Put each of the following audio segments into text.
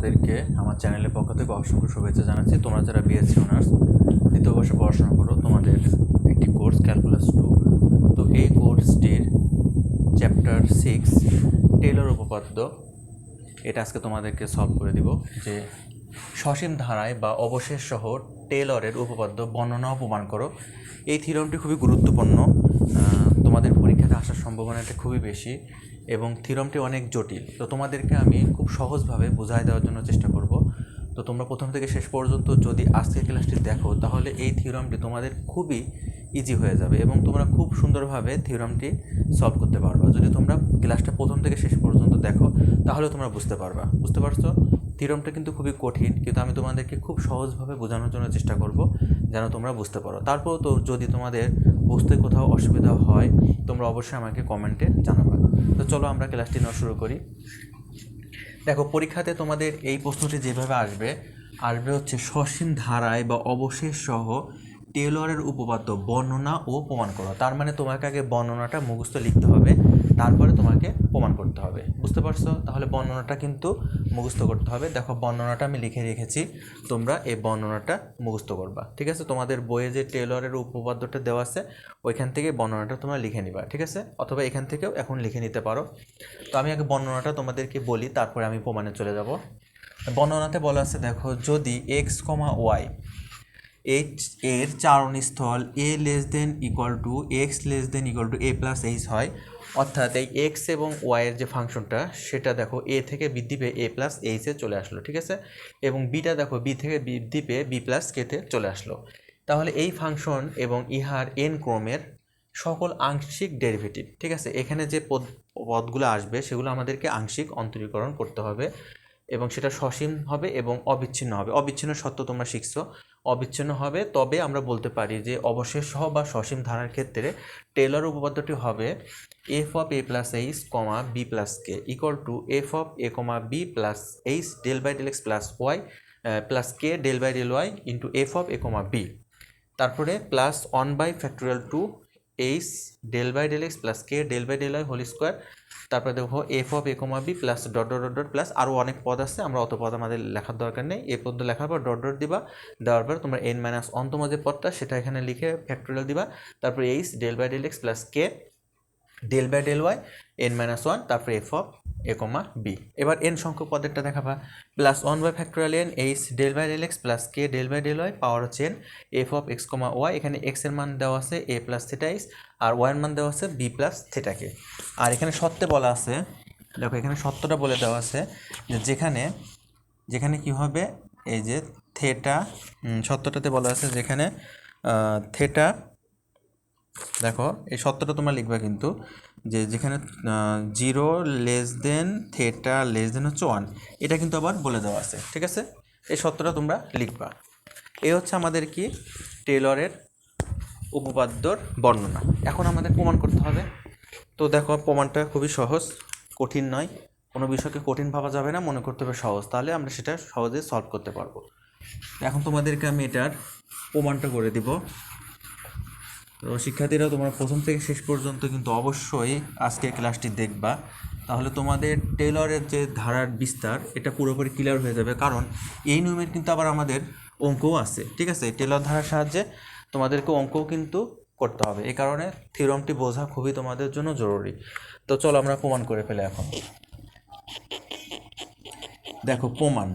তোমাদেরকে আমার চ্যানেলের পক্ষ থেকে অসংখ্য শুভেচ্ছা জানাচ্ছি। তোমরা যারা বিএসসি অনার্স দ্বিতীয় বর্ষে পড়াশোনা করো, তোমাদের একটি কোর্স ক্যালকুলাস 2। তো এই কোর্সটির চ্যাপ্টার 6 টেলর উপপাদ্য, এটা আজকে তোমাদেরকে সলভ করে দিব। যে সসীম ধারায় বা অবশেষ সহ টেলরের উপপাদ্য বর্ণনা ও প্রমাণ করো। এই থিওরামটি খুবই গুরুত্বপূর্ণ, তোমাদের পরীক্ষাতে আসার সম্ভাবনাটা খুবই বেশি এবং থিওরামটি অনেক জটিল। তো তোমাদেরকে আমি খুব সহজভাবে বোঝাই দেওয়ার জন্য চেষ্টা করব। তো তোমরা প্রথম থেকে শেষ পর্যন্ত যদি আজকের ক্লাসটি দেখো, তাহলে এই থিওরামটি তোমাদের খুবই ইজি হয়ে যাবে এবং তোমরা খুব সুন্দরভাবে থিওরামটি সলভ করতে পারবে। যদি তোমরা ক্লাসটা প্রথম থেকে শেষ পর্যন্ত দেখো, তাহলে তোমরা বুঝতে পারবা। বুঝতে পারছো? থিওরামটা কিন্তু খুবই কঠিন, কিন্তু আমি তোমাদেরকে খুব সহজভাবে বোঝানোর জন্য চেষ্টা করব যেন তোমরা বুঝতে পারো। তারপর তো যদি তোমাদের বুঝতে কোথাও অসুবিধা হয়, তোমরা অবশ্যই আমাকে কমেন্টে জানাবা। তো চলো আমরা ক্লাসটি নেওয়া শুরু করি। দেখো, পরীক্ষাতে তোমাদের এই প্রশ্নটি যেভাবে আসবে হচ্ছে সসীম ধারায় বা অবশেষ সহ টেলরের উপপাদ্য বর্ণনা ও প্রমাণ করো। তার মানে তোমাকে আগে বর্ণনাটা মুখস্থ লিখতে হবে, তারপরে তোমাকে প্রমাণ করতে হবে। বুঝতে পারছো? তাহলে বর্ণনাটা কিন্তু মুখস্থ করতে হবে। দেখো, বর্ণনাটা আমি লিখে রেখেছি, তোমরা এই বর্ণনাটা মুখস্থ করবা। ঠিক আছে? তোমাদের বইয়ে যে টেলরের উপপাদ্যটা দেওয়া আছে, ওইখান থেকে বর্ণনাটা তোমরা লিখে নিবা। ঠিক আছে? অথবা এখান থেকেও এখন লিখে নিতে পারো। তো আমি আগে বর্ণনাটা তোমাদেরকে বলি, তারপরে আমি প্রমাণে চলে যাব। বর্ণনাতে বলা আছে, দেখো, যদি এক্স কমা ওয়াই এইচ এর চারণস্থল A less than equal to X less than equal to A plus H হয়, অর্থাৎ এই এক্স এবং ওয়াইয়ের যে ফাংশনটা, সেটা দেখো এ থেকে বৃদ্ধি পেয়ে এ প্লাস এইচে চলে আসলো। ঠিক আছে? এবং বিটা দেখো বি থেকে বৃদ্ধি পেয়ে বি প্লাস কেতে চলে আসলো। তাহলে এই ফাংশন এবং ইহার এন ক্রমের সকল আংশিক ডেরিভেটিভ, ঠিক আছে, এখানে যে পদগুলো আসবে সেগুলো আমাদেরকে আংশিক অন্তরীকরণ করতে হবে এবং সেটা সসীম হবে এবং অবিচ্ছিন্ন হবে। অবিচ্ছিন্ন সত্য তোমরা শিখছো, অবিচ্ছিন্ন হবে। তবে আমরা বলতে পারি যে অবশেষ সহ বা সসীম ধারার ক্ষেত্রে টেলর উপপাদ্যটি হবে F of A plus H comma B plus K equal to F of A comma B plus H del by del X plus Y plus K del by del Y into F of A comma B, তারপরে plus 1/2 H del by del X plus K del by del Y whole square. তারপরে দেখো F of A comma B plus dot dot dot dot plus আরও অনেক পদ আছে, আমরা অত পদ আমাদের লেখার দরকার নেই। এই পদ লেখার পর ডট ডট দিবা, দেওয়ার পর তোমরা এন মাইনাস অন্তম যে পদটা সেটা এখানে লিখে ফ্যাক্টোরিয়াল দিবা। তারপরে H del by del X plus K del by del Y N minus 1, তারপরে F of A comma B. এবার এন সংখ্যক পদেরটা দেখাবা, প্লাস 1/ফ্যাক্টোরিয়াল N H del by del X plus K del by del Y power হচ্ছে N F of X comma Y. এখানে X এর মান দেওয়া আছে এ প্লাস থেটা এক্স আর ওয়াই এর মান দেওয়া আছে বি প্লাস থেটাকে। আর এখানে সত্যে বলা আছে, দেখো এখানে সত্যটা বলে দেওয়া আছে যে যেখানে যেখানে কি হবে, এই যে থেটা, সত্যটাতে বলা আছে যেখানে থেটা, দেখো এই সত্যটা তোমরা লিখবা কিন্তু, যে যেখানে 0 less than theta less than হচ্ছে 1, এটা কিন্তু আবার বলে দেওয়া আছে। ঠিক আছে? এই সত্যটা তোমরা লিখবা। এই হচ্ছে আমাদের কি টেলরের উপপাদ্যর বর্ণনা। এখন আমাদের প্রমাণ করতে হবে। তো দেখো, প্রমাণটা খুবই সহজ, কঠিন নয়। কোনো বিষয়কে কঠিন ভাবা যাবে না, মনে করতে হবে সহজ, তাহলে আমরা সেটা সহজে সলভ করতে পারবো। এখন তোমাদেরকে আমি এটার প্রমাণটা করে দিব। তো শিক্ষার্থীরা, তোমরা প্রথম থেকে শেষ পর্যন্ত কিন্তু অবশ্যই আজকের ক্লাসটি দেখবা, তাহলে তোমাদের টেলরের যে ধারার বিস্তার এটা পুরোপুরি ক্লিয়ার হয়ে যাবে। কারণ এই নিয়মের কিন্তু আবার আমাদের অঙ্কও আছে। ঠিক আছে? টেলর ধারার সাহায্যে তোমাদেরকে অঙ্কও কিন্তু করতে হবে, এই কারণে থিওরামটি বোঝা খুবই তোমাদের জন্য জরুরি। তো চলো আমরা প্রমাণ করে ফেলে। এখন দেখো প্রমাণ।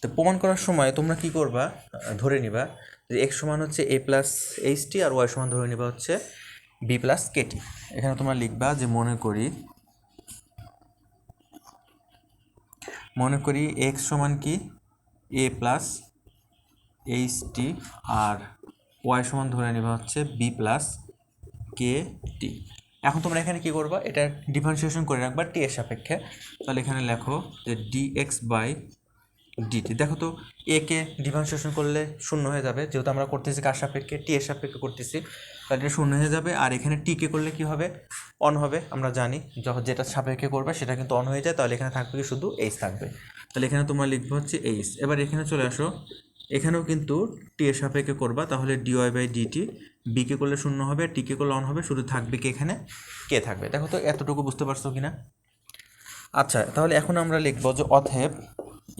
তো প্রমাণ করার সময় তোমরা কি করবা, ধরে নিবা যে এক্স সমান হচ্ছে এ প্লাস এইচটি আর ওয়াই সমান ধরে নিবা হচ্ছে বি প্লাস কেটি। এখানে তোমরা লিখবা যে মনে করি এক্স সমান কি এ প্লাস এইচটি আর ওয়াই সমান ধরে নিবা হচ্ছে বি প্লাস কে টি। এখন তোমরা এখানে কি করবা, এটা ডিফারেন্সিয়েশন করে রাখবা টি এর সাপেক্ষে। তাহলে এখানে লেখো যে ডিএক্স বাই ডিটি। দেখো তো, এ কে ডিফারেন্সিয়েশন করলে শূন্য হয়ে যাবে, যেহেতু আমরা করতেছি কার সাপেক্ষে, টি এর সাপেক্ষে করতেছি, তাহলে এটা শূন্য হয়ে যাবে। আর এখানে টি কে করলে কি হবে, অন হবে। আমরা জানি যখন যেটা সাপেক্ষে করবে সেটা কিন্তু অন হয়ে যায়, তাহলে এখানে থাকবে কি শুধু এইচ থাকবে। তাহলে এখানে তোমরা লিখবে হচ্ছে এইচ। এবার এখানে চলে আসো, এখানেও কিন্তু টি এর সাপেক্ষে করবা, তাহলে ডিওয়াই বাই ডিটি। বি কে করলে শূন্য হবে, টি কে করলে অন হবে, শুধু থাকবে কি এখানে কে থাকবে। দেখো তো এতটুকু বুঝতে পারছো কিনা? আচ্ছা, তাহলে এখন আমরা লিখবো যে অতএব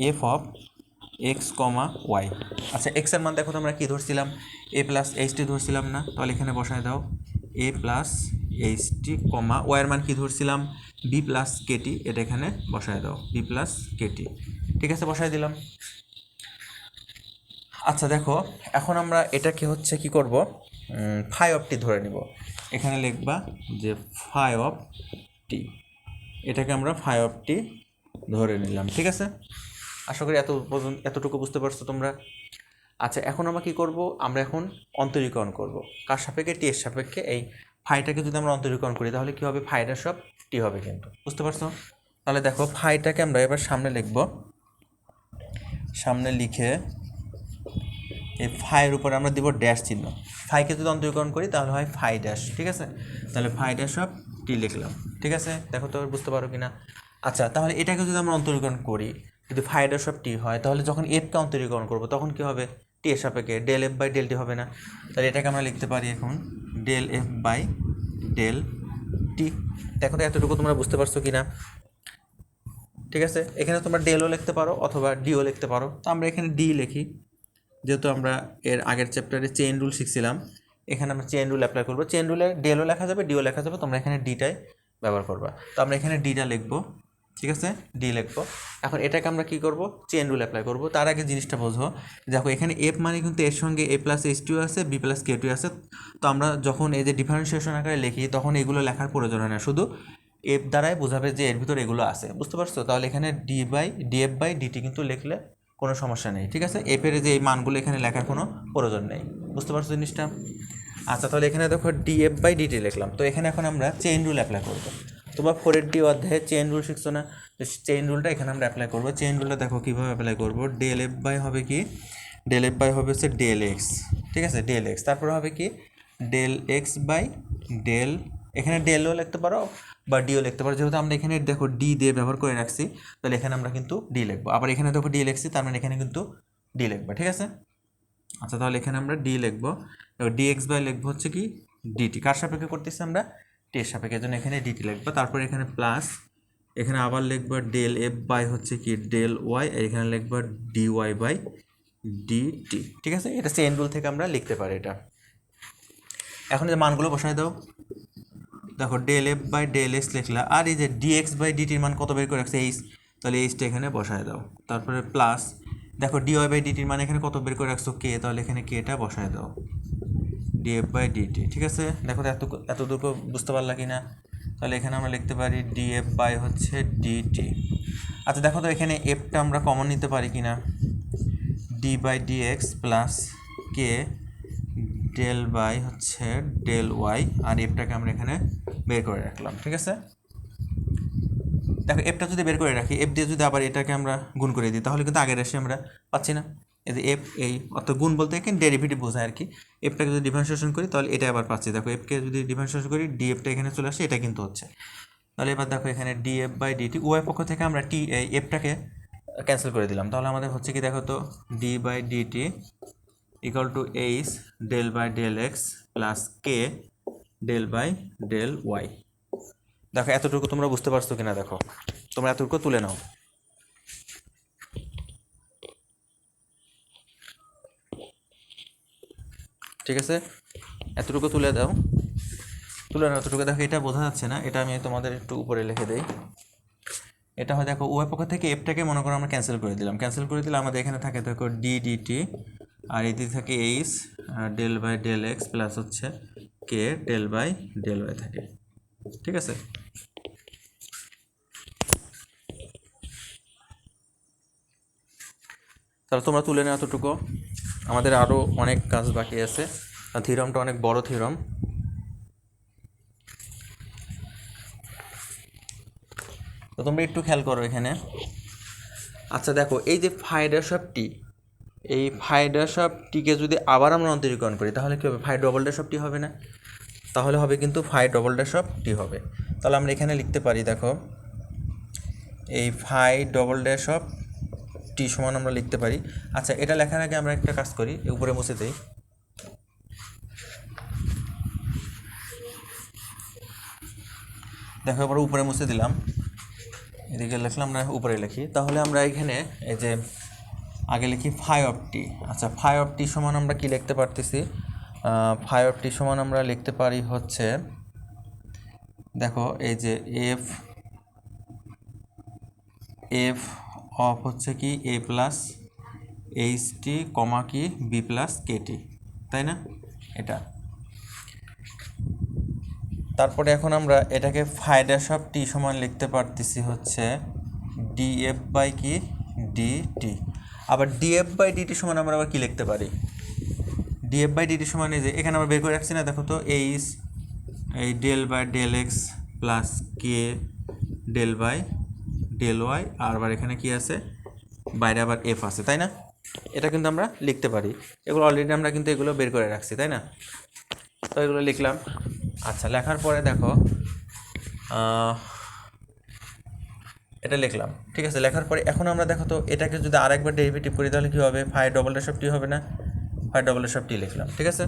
F of X comma Y. আচ্ছা এক্সের মান দেখো তো আমরা কী ধরছিলাম, এ প্লাস এইচটি ধরছিলাম না, তাহলে এখানে বসায় দাও এ প্লাস এইচটি কমা ওয়াইয়ের মান কী ধরছিলাম, বি প্লাস কেটি, এটা এখানে বসায় দাও বি প্লাস কেটি। ঠিক আছে, বসায় দিলাম। আচ্ছা দেখো এখন আমরা এটাকে হচ্ছে কি করব, ফাই অফ টি ধরে নিব। এখানে লিখবা যে ফাই অফ টি, এটাকে আমরা ফাই অফ টি ধরে নিলাম। ঠিক আছে, আশা করি এতটুকু বুঝতে পারছো তোমরা। আচ্ছা এখন আমরা কী করব, আমরা এখন অন্তরীকরণ করব কার সাপেক্ষে, টি এর সাপেক্ষে। এই ফাইটাকে যদি আমরা অন্তরীকরণ করি তাহলে কী হবে, ফাইটা সব টি হবে, কিন্তু বুঝতে পারছো। তাহলে দেখো ফাইটাকে আমরা এবার সামনে লিখব, সামনে লিখে এই ফাইয়ের উপরে আমরা দিব ড্যাশ চিহ্ন। ফাইকে যদি অন্তরীকরণ করি তাহলে হয় ফাই ড্যাশ। ঠিক আছে, তাহলে ফাই ড্যাশ অফ টি লিখলাম। ঠিক আছে, দেখো তো বুঝতে পারো কি না। আচ্ছা তাহলে এটাকে যদি আমরা অন্তরীকরণ করি, যদি ফাই ড্যাশ অফ টি হয়, তাহলে যখন এফকে অন্তরীকরণ করবো তখন কী হবে, টি এর সাপেক্ষে del F by del T হবে না। তাহলে এটাকে আমরা লিখতে পারি এখন del F by del T. দেখো তো এতটুকু তোমরা বুঝতে পারছো কি না। ঠিক আছে, এখানে তোমরা ডেলও লিখতে পারো অথবা ডিও লিখতে পারো, তো আমরা এখানে ডি লিখি, যেহেতু আমরা এর আগের চ্যাপ্টারে চেইন রুল শিখছিলাম। এখানে আমরা চেইন রুল অ্যাপ্লাই করবো। চেইন রুলে ডেলও লেখা যাবে ডিও লেখা যাবে, তোমরা এখানে ডিটাই ব্যবহার করবা। তো আমরা এখানে ডিটা লিখবো। ঠিক আছে, ডি লিখবো। এখন এটাকে আমরা কী করবো, চেইন রুল অ্যাপ্লাই করবো। তার আগে জিনিসটা বোঝো, দেখো এখানে এফ মানে কিন্তু এর সঙ্গে এ প্লাস এইচ টিও আছে, বি প্লাস কে টু আছে। তো আমরা যখন এই যে ডিফারেন্সিয়েশন আকারে লিখি তখন এগুলো লেখার প্রয়োজন হয় না, শুধু এফ দ্বারাই বোঝাবে যে এর ভিতরে এগুলো আছে, বুঝতে পারছো। তাহলে এখানে ডিএফ বাই ডিটি কিন্তু লিখলে কোনো সমস্যা নেই। ঠিক আছে, এফের যে এই মানগুলো এখানে লেখার কোনো প্রয়োজন নেই, বুঝতে পারছো জিনিসটা। আচ্ছা তাহলে এখানে দেখো ডিএফ বাই ডিটি লিখলাম। তো এখানে এখন আমরা চেইন রুল অ্যাপ্লাই করবো। তোমরা 4 অধ্যায়ে চেইন রুল শিখছো না, তো চেইন রুলটা এখানে আমরা অ্যাপ্লাই করবো। চেইন রুলটা দেখো কীভাবে অ্যাপ্লাই করবো, ডেল এফ বাই হবে কি, ডেল এফ বাই হবে হচ্ছে ডেল এক্স। ঠিক আছে, ডেল এক্স, তারপরে হবে কি ডেল এক্স বাই ডেল, এখানে ডেলও লিখতে পারো বা ডিও লিখতে পারো। যেহেতু আমরা এখানে দেখো ডি দিয়ে ব্যবহার করে রাখছি, তাহলে এখানে আমরা কিন্তু ডি লিখবো। আবার এখানে দেখো ডি লিখছি, তার মানে এখানে কিন্তু ডি লিখবো। ঠিক আছে, আচ্ছা তাহলে এখানে আমরা ডি লিখবো, ডি এক্স বাই লিখবো হচ্ছে কি ডিটি। কার সাপেক্ষে করতেছি আমরা, টি এর সাপেক্ষে, জন্য এখানে ডিটি লিখবো। তারপরে এখানে প্লাস, এখানে আবার লিখবো ডেল এফ বাই হচ্ছে কি ডেল ওয়াই, আর এখানে লিখবো ডি ওয়াই বাই ডিটি। ঠিক আছে, এটা চেইন রুল থেকে আমরা লিখতে পারি এটা। এখন যে মানগুলো বসায় দাও, দেখো del F by del X লিখলা, আর এই যে ডিএক্স বাই ডিটির মান কত বের করে রাখছে এইচ, তাহলে এইচটা এখানে বসায় দাও। তারপরে প্লাস দেখো ডিওয়াই বাই ডিটির মান এখানে কত বের করে রাখছো কে, তাহলে এখানে কেটা বসায় দাও ডিএফ বাই ডিটি। ঠিক আছে, দেখো তো এতটুকু বুঝতে পারলা কি না। তাহলে এখানে আমরা লিখতে পারি ডিএফ বাই হচ্ছে ডিটি। আচ্ছা দেখো তো এখানে এফটা আমরা কমন নিতে পারি কি না, D by DX plus K del by হচ্ছে ডেল ওয়াই, আর এফটাকে আমরা এখানে বের করে রাখলাম। ঠিক আছে, দেখো এফটা যদি বের করে রাখি, এফ দিয়ে যদি আবার এটাকে আমরা গুণ করে দিই তাহলে কিন্তু আগের রাশি আমরা পাচ্ছি না। এই যে এফ, এই অর্থাৎ গুণ বলতে এখানে ডেরিভেটিভ বোঝায় আর কি। এফটাকে যদি ডিফারেন্সিয়েশন করি তাহলে এটা আবার পাচ্ছি। দেখো এফকে যদি ডিফারেন্সিয়েশন করি ডিএফটা এখানে চলে আসে, এটা কিন্তু হচ্ছে। তাহলে এবার দেখো এখানে ডিএফ বাই ডিটি, উভয় পক্ষ থেকে আমরা এই এফটাকে ক্যান্সেল করে দিলাম। তাহলে আমাদের হচ্ছে কি, দেখো তো D by DT equal to H del by del X plus K del by del Y. দেখো এতটুকু তোমরা বুঝতে পারছো কিনা, দেখো তোমরা এতটুকু তুলে নাও। ঠিক আছে, এতটুকু তুলে দাও, তুলে নাও এতটুকু। দেখো এটা বোঝা যাচ্ছে না, এটা আমি তোমাদের একটু উপরে লিখে দিই। এটা হয় দেখো উভয় পক্ষ থেকে এফটাকে মনে করো আমরা ক্যান্সেল করে দিলাম। ক্যান্সেল করে দিলে আমাদের এখানে থাকে দেখো ডি ডিটি, আর এদিকে থাকে H del by del X plus হচ্ছে K del by del Y থাকে। ঠিক আছে, তাহলে তোমরা তুলে নাও এতটুকু। আমাদের আরও অনেক কাজ বাকি আছে, থিওরামটা অনেক বড় থিওরাম। তো তোমরা একটু খেয়াল করো এখানে। আচ্ছা দেখো এই যে ফাই ড্যাশ অফ টি, এই ফাই ড্যাশ অফ টিকে যদি আবার আমরা অন্তরীকরণ করি তাহলে কী হবে, ফাই ডবল ড্যাশ অফ টি হবে না, তাহলে হবে কিন্তু ফাই ডবল ড্যাশ অফ টি হবে। তাহলে আমরা এখানে লিখতে পারি দেখো এই ফাই ডবল ড্যাশ অফ টি সমান আমরা লিখতে পারি। আচ্ছা এটা লেখার আগে আমরা একটা কাজ করি, উপরে মুছে দিই। দেখো এবার উপরে মুছে দিলাম, এদিকে লিখলাম, আমরা উপরে লিখি। তাহলে আমরা এখানে এই যে আগে লিখি ফাই অফ টি। আচ্ছা, ফাই অফ টি সমান আমরা কি লিখতে পারতেছি? ফাই অফ টি সমান আমরা লিখতে পারি হচ্ছে, দেখো এই যে এফ এফ অফ হচ্ছে কি এ প্লাস এইচ টি কমা কি বি প্লাস কে টি, তাই না? এটা তারপরে এখন আমরা এটাকে ফাই ড্যাশ অফ টি সমান লিখতে পারতেছি হচ্ছে ডিএফ বাই কি ডিটি। আবার ডিএফ বাই ডিটি সমান আমরা আবার কি লিখতে পারি? ডিএফ বাই ডিটি সমান এই যে এখানে আমরা বের করে রাখছি না, দেখো তো এইচ এই del by del X plus K del by del Y, আর আবার এখানে কি আছে, বাইরে আবার এফ আছে, তাই না? এটা কিন্তু আমরা লিখতে পারি। এগুলো অলরেডি আমরা কিন্তু এগুলো বের করে রাখছি, তাই না? তো এগুলো লিখলাম। আচ্ছা, লেখার পরে দেখো এটা লিখলাম, ঠিক আছে। লেখার পরে এখন আমরা দেখো তো এটাকে যদি আরেকবার ডেরিভেটিভ করি তাহলে কী হবে? ফাই ডবল ড্যাশ অফ টি হবে না? ফাই ডবল ড্যাশ অফ টি লিখলাম, ঠিক আছে।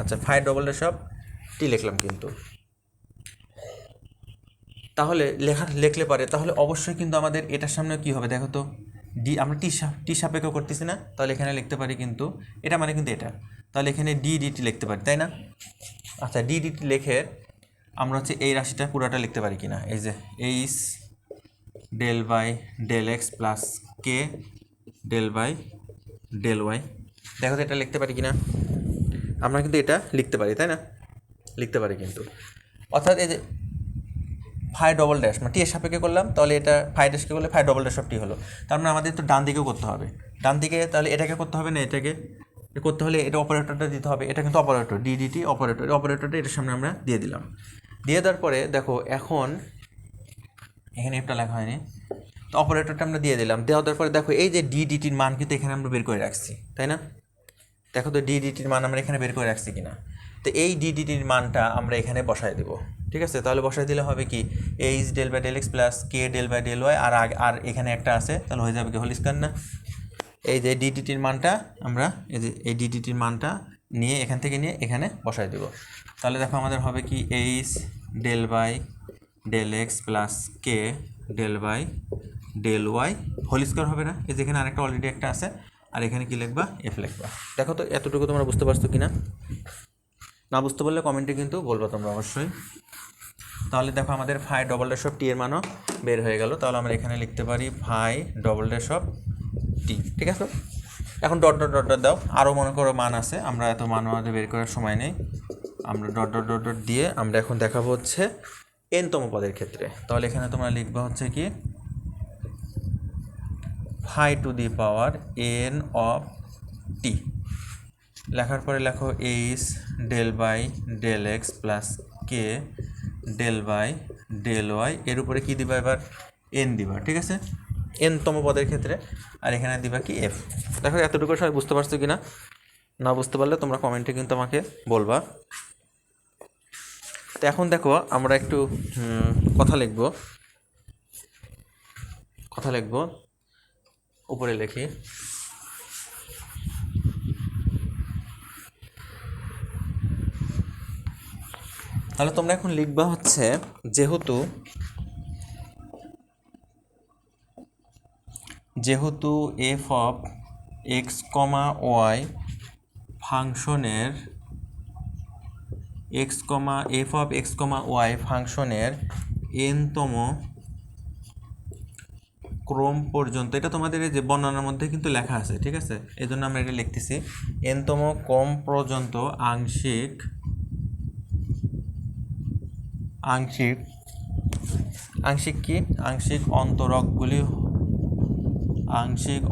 আচ্ছা, ফাই ডবল ড্যাশ অফ টি লিখলাম কিন্তু। তাহলে লিখলে পারে তাহলে অবশ্যই কিন্তু আমাদের এটার সামনে কী হবে দেখো তো, ডি আমরা টি সাপেক্ষ করতেছি না, তাহলে এখানে লিখতে পারি কিন্তু এটা মানে কিন্তু এটা, তাহলে এখানে ডি ডিটি লিখতে পারি, তাই না? আচ্ছা, ডি ডিটি লিখে আমরা হচ্ছে এই রাশিটা পুরোটা লিখতে পারি কিনা, এই যে H del by del X plus K del by del Y, দেখো তো এটা লিখতে পারি কিনা? আমরা কিন্তু এটা লিখতে পারি, তাই না? লিখতে পারি কিন্তু। অর্থাৎ এই যে ফাই ডবল ড্যাশ মানে টি এর সাপেক্ষে করলাম, তাহলে এটা ফাই ড্যাশকে করলে ফাই ডবল ড্যাশ অফ টি হলো। তার মানে আমাদের তো ডান দিকেও করতে হবে, ডান দিকে তাহলে এটাকে করতে হবে না, এটাকে করতে হলে এটা অপারেটরটা দিতে হবে, এটা কিন্তু অপারেটর ডিডিটি অপারেটরটা এটার সামনে আমরা দিয়ে দিলাম। দিয়ে দেওয়ার পরে দেখো এখন এখানে একটা লেখা হয়নি, তো অপারেটরটা আমরা দিয়ে দিলাম। দেওয়ার পরে দেখো এই যে ডিডিটির মান কিন্তু এখানে আমরা বের করে রাখছি, তাই না? দেখো তো ডিডিটির মান আমরা এখানে বের করে রাখছি কিনা। তো এই ডিডিটির মানটা আমরা এখানে বসায় দেবো, ঠিক আছে। তাহলে বসায় দিলে হবে কি H del by del X plus K del by del Y, আর এখানে একটা আছে, তাহলে হয়ে যাবে কি হোল স্কয়ার না? এই যে ডিডিটির মানটা আমরা এই যে এই ডিডিটির মানটা নিয়ে এখান থেকে নিয়ে এখানে বসায় দেবো। তাহলে দেখো আমাদের হবে কি H del by del X plus K del by del Y whole square হবে না? এই যে এখানে আরেকটা অলরেডি একটা আছে, আর এখানে কি লিখবা? এফ লিখবা। দেখো তো এতটুকু তোমরা বুঝতে পারছো কিনা? না বুঝতে পারলে কমেন্টে কিন্তু বলবো তোমরা অবশ্যই। তাহলে দেখো আমাদের ফাই ডবল ড্যাশ অফ টি এর মানও বের হয়ে গেল। তাহলে আমরা এখানে লিখতে পারি ফাই ডবল ড্যাশ অফ টি, ঠিক আছে। এখন ডট ডট ডট ডট দাও, আরও মনে করো মান আছে, আমরা এত মান আমাদের বের করার সময় নেই, আমরা ডট ডট ডট ডট দিয়ে আমরা এখন দেখাবো হচ্ছে এনতম পদের ক্ষেত্রে। তাহলে এখানে তোমরা লিখবা হচ্ছে কি phi to the power N of T. লেখার পরে লেখো H del by del X plus K del by del Y, এর উপরে কী দিবা এবার? এন দিবা, ঠিক আছে, এনতম পদের ক্ষেত্রে। আর এখানে দিবা কি এফ। দেখো এতটুকু সবাই বুঝতে পারছো কি না? না বুঝতে পারলে তোমরা কমেন্টে কিন্তু আমাকে বলবা। তো এখন দেখো আমরা একটু কথা লিখব, উপরে লিখি। তাহলে তোমরা এখন লিখবা হচ্ছে যেহেতু F of X comma Y ফাংশনের F of X comma Y ফাংশনের এনতম ক্রম পর্যন্ত, এটা তোমাদের এই যে বর্ণনার মধ্যে কিন্তু লেখা আছে, ঠিক আছে, এই জন্য আমরা এটা লিখতেছি এনতম ক্রম পর্যন্ত আংশিক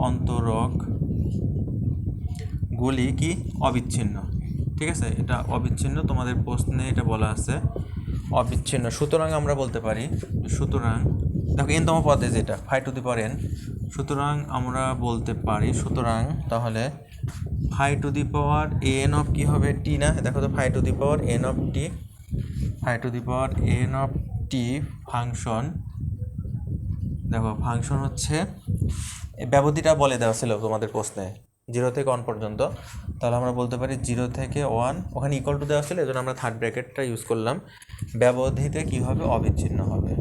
অন্তরকগুলি কি অবিচ্ছিন্ন, ঠিক আছে। এটা অবিচ্ছিন্ন, তোমাদের প্রশ্নে এটা বলা আছে অবিচ্ছিন্ন। সুতরাং আমরা বলতে পারি, সুতরাং দেখো এনতম পদে যেটা phi to the power N, সুতরাং আমরা বলতে পারি, সুতরাং তাহলে phi to the power N of কী হবে? টি না? দেখো তো phi to the power N of T function, দেখো ফাংশন হচ্ছে ব্যবধিটা বলে দেওয়া ছিল তোমাদের প্রশ্নে 0 থেকে 1 পর্যন্ত। তাহলে আমরা বলতে পারি 0 থেকে 1, ওখানে ইকুয়াল টু দেওয়া ছিল, এই জন্য আমরা থার্ড ব্র্যাকেটটা ইউজ করলাম। ব্যবধিতে কী হবে? অবিচ্ছিন্ন হবে,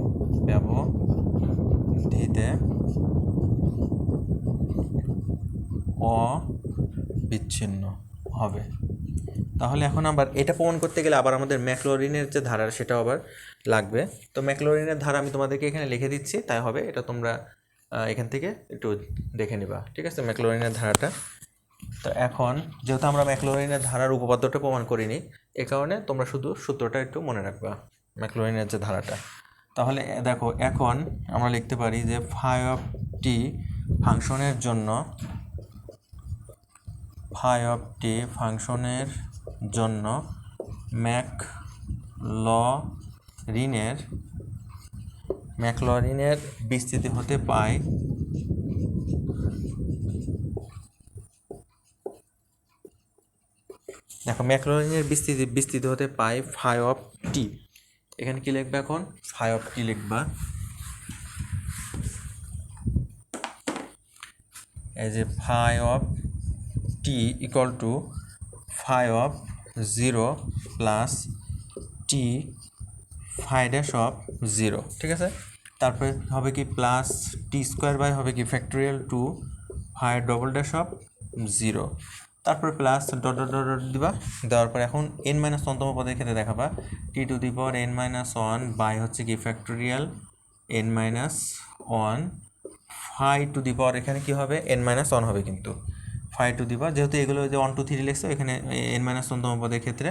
ব্যবধি ব্যবধিতে অবিচ্ছিন্ন হবে। তাহলে এখন আবার এটা প্রমাণ করতে গেলে আবার আমাদের ম্যাকলরিনের যে ধারা সেটাও আবার লাগবে। তো ম্যাকলরিনের ধারা আমি তোমাদেরকে এখানে লিখে দিচ্ছি, তাই হবে এটা তোমরা এখান থেকে একটু দেখে নিবা, ঠিক আছে, ম্যাকলরিনের ধারাটা। তো এখন যেহেতু আমরা ম্যাকলরিনের ধারার উপপাদ্যটা প্রমাণ করিনি, এ কারণে তোমরা শুধু সূত্রটা একটু মনে রাখবা, ম্যাকলরিনের যে ধারাটা। তাহলে দেখো এখন আমরা লিখতে পারি যে ফাই অফ টি ফাংশনের জন্য ম্যাকলরিনের বিস্তৃতি হতে পায় দেখো ম্যাকলরিনের বিস্তৃতি হতে পায় ফাই অফ টি। এখানে কি লিখবে, এখন ফাই অফ টি লিখবা, এই যে phi of T equal to phi of 0 plus T phi dash of 0, ঠিক আছে। তারপরে হবে কি প্লাস টি স্কোয়ার বাই হবে কি factorial 2 phi double dash of 0, তারপরে plus dot dot dot dot দিবা। দেওয়ার পরে এখন n মাইনাস তম পদের ক্ষেত্রে দেখাবা T to the power n minus 1 by হচ্ছে কি factorial n minus 1 phi to the power, এখানে কি হবে n মাইনাস 1 হবে, কিন্তু ফাই টু দি পাওয়ার যেহেতু এগুলো যে 1 2 3 লিখছো, এখানে n মাইনাস তম পদের ক্ষেত্রে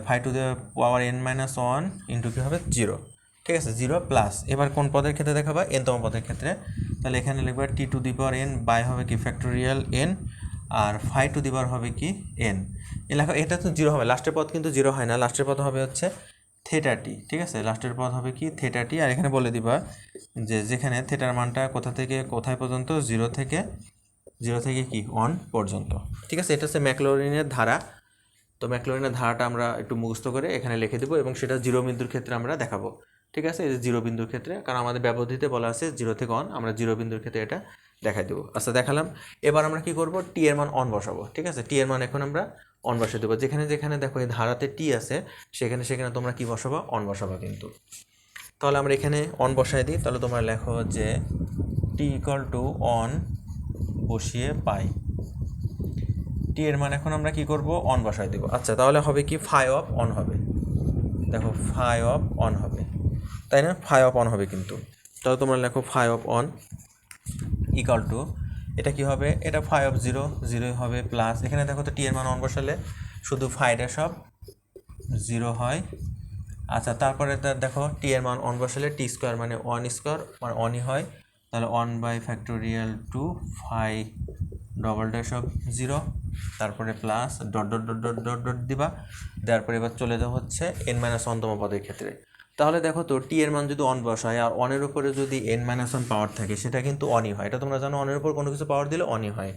phi to the power n minus 1 into কী হবে 0, ঠিক আছে, 0 প্লাস এবার কোন পদের ক্ষেত্রে দেখাবা n তম পদের ক্ষেত্রে, তাহলে এখানে লিখবা T to the power n by হবে কি ফ্যাক্টোরিয়াল n আর ফাই টু দি পাওয়ার হবে কি n। লেখা এটা তো 0 হবে, লাস্টের পদ কিন্তু 0 হয় না, লাস্টের পদ হবে হচ্ছে থেটা টি, ঠিক আছে, লাস্টের পদ হবে কি থেটা টি। আর এখানে বলে দিবা যে যেখানে থেটার মানটা কোথা থেকে কোথায় পর্যন্ত, 0 থেকে কি 1 পর্যন্ত, ঠিক আছে। এটা হচ্ছে ম্যাকলরিনের ধারা। তো ম্যাকলরিনের ধারাটা আমরা একটু মুখস্থ করে এখানে লিখে দেবো এবং সেটা 0 বিন্দুর ক্ষেত্রে আমরা দেখাবো, ঠিক আছে, এই যে 0 বিন্দুর ক্ষেত্রে, কারণ আমাদের ব্যবধিতে বলা আছে 0 থেকে 1, আমরা 0 বিন্দুর ক্ষেত্রে এটা দেখাই দেবো। আচ্ছা দেখালাম, এবার আমরা কি করব, টি এর মান অন বসাবো, ঠিক আছে, টি এর মান এখন আমরা অন বসিয়ে দেবো। যেখানে দেখো এই ধারাতে টি আছে সেখানে তোমরা কি বসাবা, অন বসাবা কিন্তু। তাহলে আমরা এখানে অন বসাই দিই, তাহলে তোমরা লেখো যে টি ইকুয়াল টু অন বসিয়ে পাই, টি এর মান এখন আমরা কি করব, অন বসাই দেবো। আচ্ছা তাহলে হবে কি ফাই অফ অন হবে, দেখো ফাই অফ অন হবে, তাই না, ফাই অফ অন হবে কিন্তু। তাহলে তোমরা লেখো phi of N equal to, এটা কি হবে, এটা ফাই অফ 0 হবে প্লাস, এখানে দেখো তো টি এর মান অন বসালে শুধু ফাই ড্যাশ অফ 0 হয়। আচ্ছা তারপরে দেখো টি এর মান অন বসালে টি স্কোয়ার মানে 1 স্কোয়ার মানে অনই হয়, তাহলে 1 by factorial 2 phi double dash of 0, তারপরে plus dot dot dot dot dot dot দিবা। দেওয়ার পরে এবার চলে যাওয়া হচ্ছে n মাইনাস 1 তম পদের ক্ষেত্রে। তাহলে দেখো তো টি এর মান যদি অন বসায় আর অনের উপরে যদি n মাইনাস 1 পাওয়ার থাকে সেটা কিন্তু অনই হয়, এটা তোমরা জানো, অনের উপর কোনো কিছু পাওয়ার দিলে অনই হয়।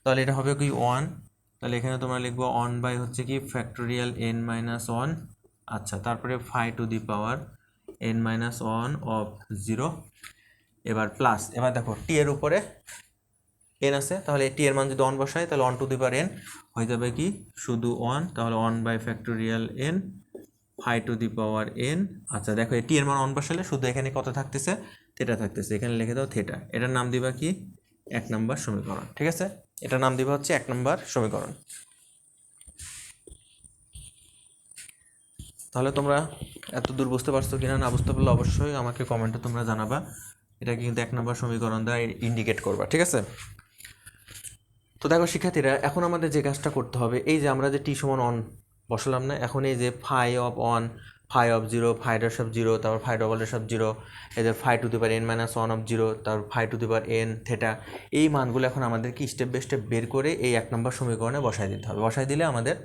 তাহলে এটা হবে কি 1, তাহলে এখানে তোমরা লিখবো 1 বাই হচ্ছে কি ফ্যাক্টোরিয়াল n মাইনাস 1, আচ্ছা তারপরে phi to the power n minus 1 of 0, এবার প্লাস, এবার দেখো টি এর উপরে n আছে, তাহলে টি এর মান যদি 1 বসাই তাহলে 1 টু দি পাওয়ার n হয়ে যাবে কি শুধু 1, তাহলে 1 by factorial n phi to the power n। আচ্ছা দেখো টি এর মান 1 বসালে শুধু এখানে কত থাকতেছে, থেটা থাকতেছে, এখানে লিখে দাও থেটা, এটার নাম দিবা কি 1 নম্বর সমীকরণ, ঠিক আছে, এটার নাম দিবা হচ্ছে 1 নম্বর সমীকরণ। তাহলে তোমরা এত দূর বুঝতে পারছো কিনা, না বুঝতে পারলে অবশ্যই আমাকে কমেন্টে তোমরা জানাবা, এটা কিন্তু 1 নম্বর সমীকরণ দ্বারা ইন্ডিকেট করবা, ঠিক আছে। তো দেখো শিক্ষার্থীরা, এখন আমাদের যে কাজটা করতে হবে, এই যে আমরা যে টি সমান অন বসালাম না, এখন এই যে phi of N, phi of 0, phi dash of 0, তারপর ফাই ডবল ড্যাশ অফ 0, এই যে phi to the power n minus 1 of 0, তারপর phi to the power n theta, এই মানগুলো এখন আমাদেরকে স্টেপ বাই স্টেপ বের করে এই 1 নম্বর সমীকরণে বসাই দিতে হবে। বসাই দিলে আমাদের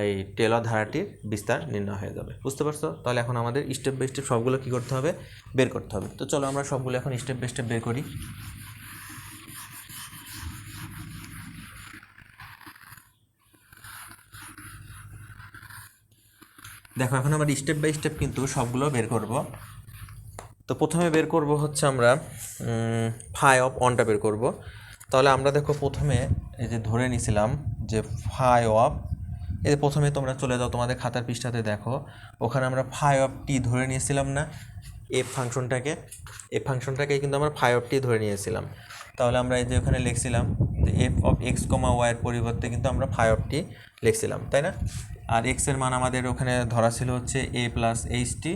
এই টেলর ধারাটির বিস্তার নির্ণয় হয়ে যাবে, বুঝতে পারছো। তাহলে এখন আমাদের স্টেপ বাই স্টেপ সবগুলো কী করতে হবে, বের করতে হবে। তো চলো আমরা সবগুলো এখন স্টেপ বাই স্টেপ বের করি। দেখো এখন আমরা স্টেপ বাই স্টেপ কিন্তু সবগুলো বের করব। তো প্রথমে বের করব হচ্ছে আমরা ফাই অফ অনটা বের করব। তাহলে আমরা দেখো প্রথমে এই যে ধরে নিয়েছিলাম যে ফাই অফ, এই যে প্রথমে তোমরা চলে যাও তোমাদের খাতার পৃষ্ঠাতে, দেখো ওখানে আমরা ফাই অফ টি ধরে নিয়েছিলাম না, এফ ফাংশনটাকে কিন্তু আমরা ফাই অফ টি ধরে নিয়েছিলাম। তাহলে আমরা এই যে ওখানে লিখছিলাম যে এফ অফ এক্স কমা ওয়াইয়ের পরিবর্তে কিন্তু আমরা ফাই অফ টি লিখছিলাম, তাই না? আর এক্সের মান আমাদের ওখানে ধরা ছিল হচ্ছে এ প্লাস এইচ টি,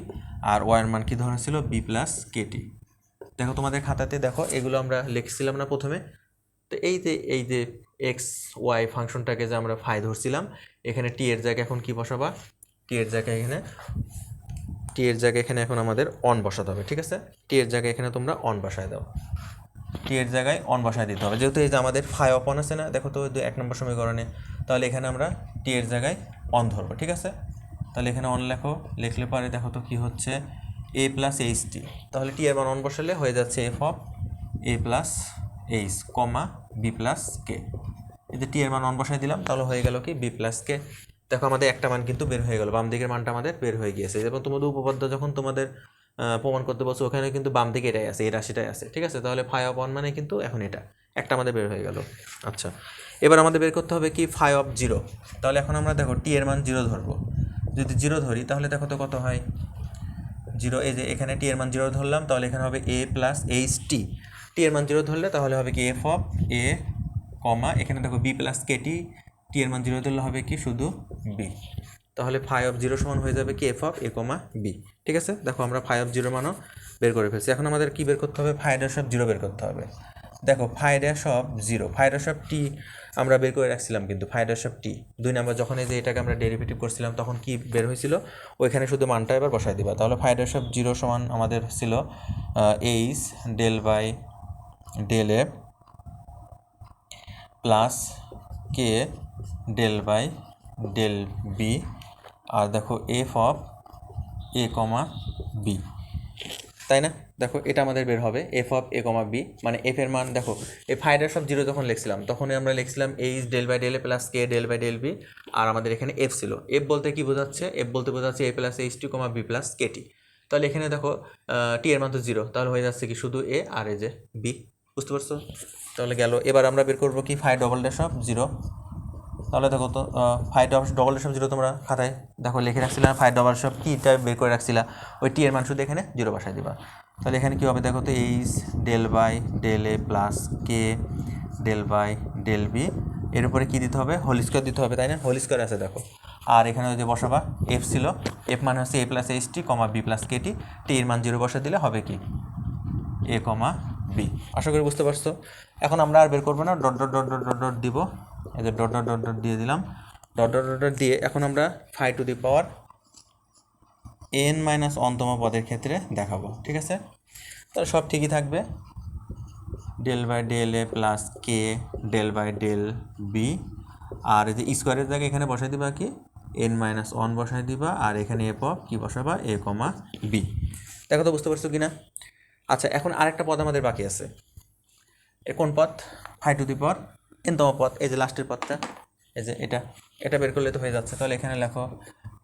আর ওয়াইয়ের মান কি ধরা ছিল বি প্লাস কেটি। দেখো তোমাদের খাতাতে দেখো এগুলো আমরা লিখছিলাম না প্রথমে। তো এই যে এক্স ওয়াই ফাংশনটাকে যে আমরা ফাই ধরছিলাম, এখানে টি এর জায়গায় এখন কি বসাবা? টি এর জায়গায় এখানে এখন আমাদের অন বসাতে হবে, ঠিক আছে? টি এর জায়গায় এখানে তোমরা অন বসায় দাও, টি এর জায়গায় অন বসায় দিতে হবে, যেহেতু এই যে আমাদের ফাই অফ অন আছে না, দেখো তো 1 নম্বর সমীকরণে। তাহলে এখানে আমরা টি এর জায়গায় অন ধরবো, ঠিক আছে? তাহলে এখানে অন লিখলে পরে দেখো তো কী হচ্ছে, এ প্লাস এইচ টি। তাহলে টি এর মান অন বসালে হয়ে যাচ্ছে F of A plus H comma B plus K. এই যে টি এর মান অন বসাই দিলাম, তাহলে হয়ে গেল কি বি প্লাস কে। দেখো আমাদের একটা মান কিন্তু বের হয়ে গেল, বাম দিকের মানটা আমাদের বের হয়ে গিয়েছে। এবং তোমাদের উপপাদ্য যখন তোমাদের প্রমাণ করতে বলছো, ওখানে কিন্তু বাম দিকে এটাই আছে, এই রাশিটাই আছে, ঠিক আছে? তাহলে ফাই অফ ওয়ান মানে কিন্তু এখন এটা একটা আমাদের বের হয়ে গেল। আচ্ছা, এবার আমাদের বের করতে হবে কি ফাই অফ জিরো। তাহলে এখন আমরা দেখো টি এর মান জিরো ধরবো। যদি জিরো ধরি তাহলে দেখো তো কত হয়, জিরো। এই যে এখানে টি এর মান জিরো ধরলাম, তাহলে এখানে হবে এ প্লাস এইচ টি। টি এর মান জিরো ধরলে তাহলে হবে কি এফ অফ এ কমা, এখানে দেখো বি প্লাস কে টি। টি এর মান জিরো ধরলে হবে কি শুধু বি। তাহলে ফাই অফ জিরো সমান হয়ে যাবে কি F of A comma B, ঠিক আছে? দেখো আমরা ফাই অফ জিরো মানও বের করে ফেলছি। এখন আমাদের কি বের করতে হবে? ফাই ড্যাশ অফ জিরো বের করতে হবে। দেখো phi dash of zero, phi dash of T আমরা বের করে রাখছিলাম, কিন্তু ফাই ড্যাশ অফ টি 2 নম্বর যখন এই যে এটাকে আমরা ডেরিভেটিভ করছিলাম তখন কি বের হয়েছিল, ওইখানে শুধু মানটা এবার বসাই দিবা। তাহলে ফাই ড্যাশ অফ জিরো সমান আমাদের ছিল H del by del A plus K del by del B, আর দেখো F of A comma B, তাই না? দেখো এটা আমাদের বের হবে F of A comma B, মানে এফ এর মান দেখো এই ফাই ড্যাশ অফ জিরো যখন লিখছিলাম তখনই আমরা লিখছিলাম H del by del A plus K del by del B, আর আমাদের এখানে এফ ছিল। এফ বলতে কি বোঝাচ্ছে? এফ বলতে বোঝাচ্ছে এ প্লাস এইচ টি কমা বি প্লাস কে টি। তাহলে এখানে দেখো টি এর মান তো জিরো, তাহলে হয়ে যাচ্ছে কি শুধু এ আর এই যে বি, বুঝতে পারছো? তাহলে গেল। এবার আমরা বের করবো কি phi double dash of zero. তাহলে দেখো তো phi double dash of zero তোমরা খাতায় দেখো লিখে রাখছিলাম, ফাই ডবল ড্যাশ অফ টিটা বের করে রাখছিলা, ওই টি এর মান শুধু এখানে জিরো বসাই দিবা। তাহলে এখানে কী হবে দেখো তো, H del by del A plus K del by del B, এর উপরে কী দিতে হবে? হোল স্কোয়ার দিতে হবে, তাই না? হোল স্কোয়ার আছে দেখো। আর এখানে ওই যে বসাবা এফ ছিল, এফ মানে হচ্ছে এ প্লাস এইচ টি কমা বি প্লাস কে টি। টি এর মান জিরো বসা দিলে হবে কি এ কমা বি। আশা করি বুঝতে পারছো। এখন আমরা আর বের করবো না, dot dot dot dot dot dot দিব, এই যে ডট ডট ডট ডট দিয়ে দিলাম। ডট ডট ডট ডট দিয়ে এখন আমরা phi to the power N minus অনতম পদের ক্ষেত্রে দেখাবো, ঠিক আছে? তাহলে সব ঠিকই থাকবে, del by del A plus K del by del B, আর এই যে স্কোয়ারের জায়গায় এখানে বসাই দিবা কি এন মাইনাস ওয়ান বসাই দিবা, আর এখানে এফ অফ কী বসাবা এ কমা বি। দেখো তো বুঝতে পারছো কি না? আচ্ছা, এখন আরেকটা পদ আমাদের বাকি আছে। এর কোন পদ? ফাই টু দি পাওয়ার এনতম পদ, এই যে লাস্টের পদটা, এই যে এটা বের করলে তো হয়ে যাচ্ছে। তাহলে এখানে লেখো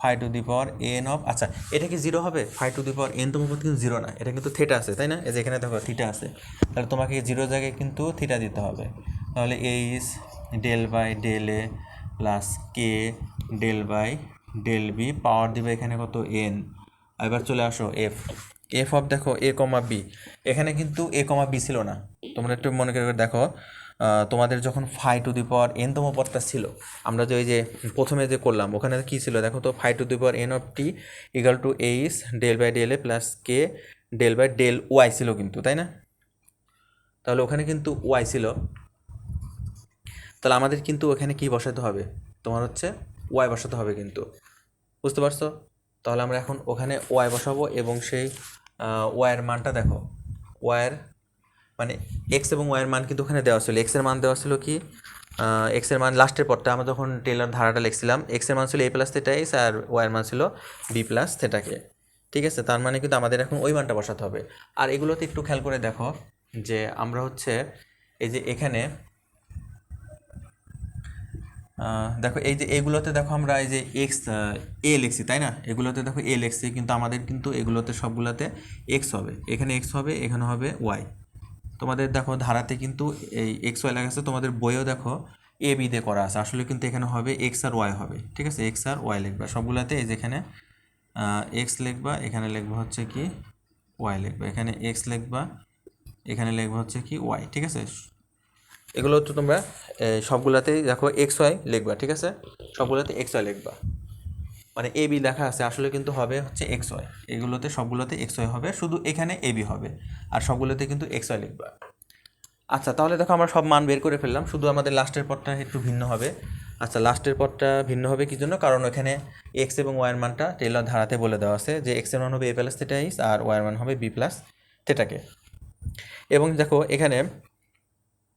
phi to the power N of, আচ্ছা এটা কি জিরো হবে? ফাই টু দি পাওয়ার এনতম পদ কিন্তু জিরো না, এটা কিন্তু থিটা আছে, তাই না? এই যে এখানে দেখো থিটা আছে, তাহলে তোমাকে জিরো জায়গায় কিন্তু থিটা দিতে হবে। তাহলে H del by del A plus K del by del B, power দিবে এখানে কত এন। এবার চলে আসো এফ, এফ অফ দেখো এ কমা বি, এখানে কিন্তু এ কমা বি ছিল না। তোমরা একটু মনে করে দেখো, তোমাদের যখন ফাই টু দি পাওয়ার এনতম পদটা ছিল, আমরা যে ওই যে প্রথমে যে করলাম ওখানে কী ছিল দেখো তো, phi to the power N of T equal to H del by del A plus K del by del Y ছিল কিন্তু, তাই না? তাহলে ওখানে কিন্তু ওয়াই ছিল, তাহলে আমাদের কিন্তু ওখানে কি বসাতে হবে? তোমার হচ্ছে ওয়াই বসাতে হবে কিন্তু, বুঝতে পারছো? তাহলে আমরা এখন ওখানে ওয়াই বসাবো, এবং সেই ওয়াইয়ের মানটা দেখো, ওয়াইয়ের মানে এক্স এবং ওয়াইয়ের মান কিন্তু ওখানে দেওয়া ছিল। এক্সের মান দেওয়া ছিল কি, এক্সের মান লাস্টের পরটা আমরা যখন টেলার ধারাটা লিখছিলাম, এক্সের মান ছিল এ প্লাস থেটা এক্স, আর ওয়াইয়ের মান ছিল বি প্লাস থেটাকে, ঠিক আছে? তার মানে কিন্তু আমাদের এখন ওই মানটা বসাতে হবে। আর এগুলোতে একটু খেয়াল করে দেখো যে আমরা হচ্ছে এই যে এখানে দেখো এই যে এগুলোতে দেখো আমরা এই যে এক্স এ লিখছি, তাই না? এগুলোতে দেখো এ লিখছি, কিন্তু আমাদের কিন্তু এগুলোতে সবগুলোতে এক্স হবে, এখানে এক্স হবে, এখানে হবে ওয়াই। তোমাদের দেখো ধারাতে কিন্তু এই এক্স ওয়াই লেখা আছে, তোমাদের বইয়েও দেখো এ বি দিয়ে করা আছে, আসলে কিন্তু এখানে হবে এক্স আর ওয়াই হবে, ঠিক আছে? এক্স আর ওয়াই লিখবা সবগুলোতে, এই যেখানে এক্স লিখবা, এখানে লিখবা হচ্ছে কি ওয়াই লিখবা, এখানে এক্স লিখবা, এখানে লিখবা হচ্ছে কি ওয়াই। ঠিক আছে, এগুলো তো তোমরা সবগুলোতেই দেখো এক্স ওয়াই লিখবা। ঠিক আছে, সবগুলোতে এক্স ওয়াই লিখবা, মানে এ বি লেখা আছে আসলে কিন্তু হবে হচ্ছে এক্স ওয়াই, এগুলোতে সবগুলোতে এক্স ওয়াই হবে, শুধু এখানে এ বি হবে, আর সবগুলোতে কিন্তু এক্স ওয়াই লিখবা। আচ্ছা, তাহলে দেখো আমরা সব মান বের করে ফেললাম, শুধু আমাদের লাস্টের পদটা একটু ভিন্ন হবে। আচ্ছা, লাস্টের পদটা ভিন্ন হবে কি জন্য? কারণ ওখানে এক্স এবং ওয়াইয়ের মানটা টেইলর ধারাতে বলে দেওয়া আছে যে এক্সের মান হবে এ প্লাস থেটা এক্স আর ওয়াইয়ের মান হবে বি প্লাস থেটাকে। এবং দেখো এখানে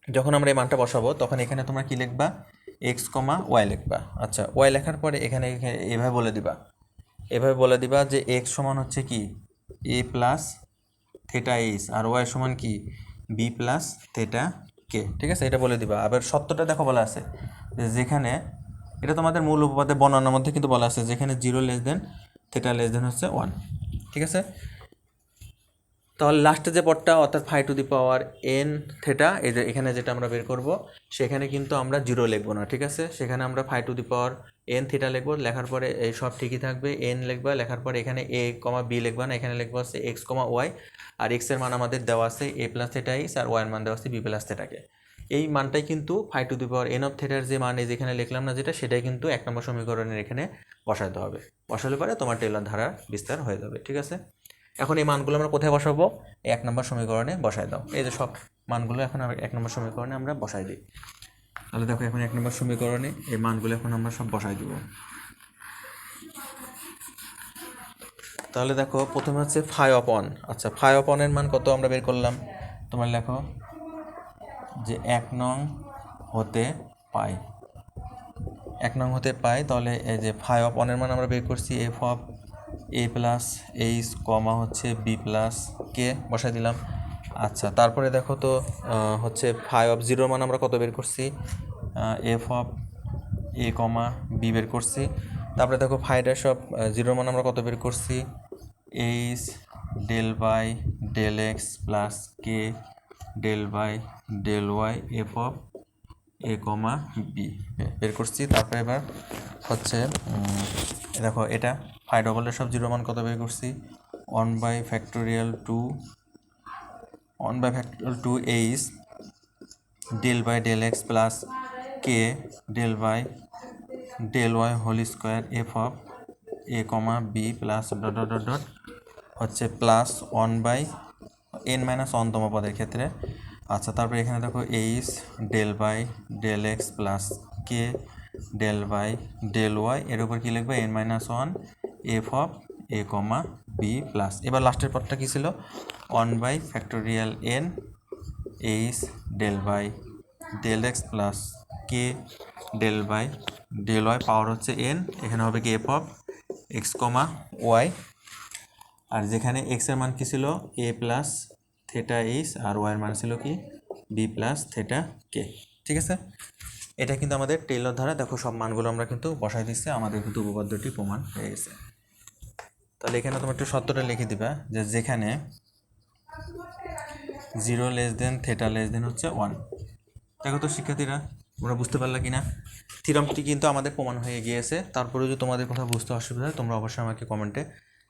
যখন আমরা এই মানটা বসাবো তখন এখানে তোমরা কি লিখবা? এক্স কমা ওয়াই লিখবা। আচ্ছা, ওয়াই লেখার পরে এখানে এভাবে বলে দিবা যে এক্স সমান হচ্ছে কি এ প্লাস থেটা এইচ আর ওয়াই সমান কি বি প্লাস থেটা কে। ঠিক আছে, এটা বলে দিবা। আবার সত্যটা দেখো বলা আছে যে যেখানে, এটা তোমাদের মূল উপপাদ্যের বর্ণনার মধ্যে কিন্তু বলা আছে যেখানে 0 less than theta less than হচ্ছে 1। ঠিক আছে, তাহলে লাস্টে যে পদটা অর্থাৎ phi to the power N theta, এই যে এখানে যেটা আমরা বের করব সেখানে কিন্তু আমরা 0 লিখবো না। ঠিক আছে, সেখানে আমরা phi to the power N theta লিখবো, লেখার পরে এই সব ঠিকই থাকবে, এন লিখবা, লেখার পরে এখানে এ কমা বি লিখবা না, এখানে লিখবো হচ্ছে এক্স কমা ওয়াই, আর এক্স এর মান আমাদের দেওয়া আছে এ প্লাস থেটা এক্স আর ওয়াই এর মান দেওয়া আছে বি প্লাস থেটাকে। এই মানটাই কিন্তু phi to the power N of থেটার যে মান এই যেখানে লিখলাম না যেটা, সেটাই কিন্তু 1 নম্বর সমীকরণের এখানে বসাতে হবে। বসালে পরে তোমার টেইলর ধারার বিস্তার হয়ে যাবে। ঠিক আছে, এখন এই মানগুলো আমরা কোথায় বসাবো? 1 নম্বর সমীকরণে বসাই দাও। এই যে সব মানগুলো এখন 1 নম্বর সমীকরণে আমরা বসাই দিই। তাহলে দেখো এখন 1 নম্বর সমীকরণে এই মানগুলো এখন আমরা সব বসাই দিব। তাহলে দেখো প্রথমে হচ্ছে ফাই অপন। আচ্ছা, ফাই অপনের মান কত আমরা বের করলাম? তোমার লেখো যে 1 নং হতে পাই, 1 নং হতে পাই। তাহলে এই যে ফাই অপনের মান আমরা বের করছি F of A plus H comma হচ্ছে বি প্লাস কে বসাই দিলাম। আচ্ছা, তারপরে দেখো তো হচ্ছে ফাই অফ জিরোর মান আমরা কত বের করছি? F of A comma B বের করছি। তারপরে দেখো ফাই ড্যাশ অফ জিরোর মান আমরা কত বের করছি? H del by del X plus K del by del Y F of A comma B বের করছি। তারপরে এবার হচ্ছে দেখো এটা ফাই ডবলের সব জিরো মান কত বের করছি? 1/2 H del by del X plus K del by del Y whole square F of A comma B plus dot dot dot dot হচ্ছে প্লাস 1/n-1 তম পদের ক্ষেত্রে। আচ্ছা, তারপরে এখানে দেখো H del by del X plus K del by del Y এর উপর কী লিখবে? n-1 F of A comma B plus, এবার লাস্টের পদটা কী ছিল? 1/n H del by del X plus K del by del Y power হচ্ছে n, এখানে হবে কি F of X comma Y, আর যেখানে এক্স এর মান কী ছিল? এ প্লাস থেটা এইচ আর ওয়াইয়ের মান ছিল কি বি প্লাস থেটা কে। ঠিক আছে, এটা কিন্তু আমাদের টেইলর ধারা। দেখো সব মানগুলো আমরা কিন্তু বসাই দিচ্ছি, আমাদের কিন্তু উপপাদ্যটি প্রমাণ হয়ে গেছে। তাহলে এখানে তোমরা একটু সত্যটা লিখে দিবা যে যেখানে 0 less than theta less than হচ্ছে 1। দেখো তো শিক্ষার্থীরা, তোমরা বুঝতে পারলা কি না? থিওরামটি কিন্তু আমাদের প্রমাণ হয়ে গিয়েছে। তারপরে যদি তোমাদের কথা বুঝতে অসুবিধা হয় তোমরা অবশ্যই আমাকে কমেন্টে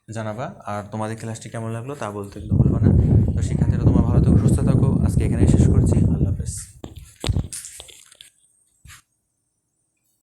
জানাবা, আর তোমাদের ক্লাসটি কেমন লাগলো তা বলতে কিন্তু ভুলবা না। তো শিক্ষার্থীরা, তোমরা ভালো থেকো, সুস্থ থাকো। আজকে এখানেই শেষ করছি।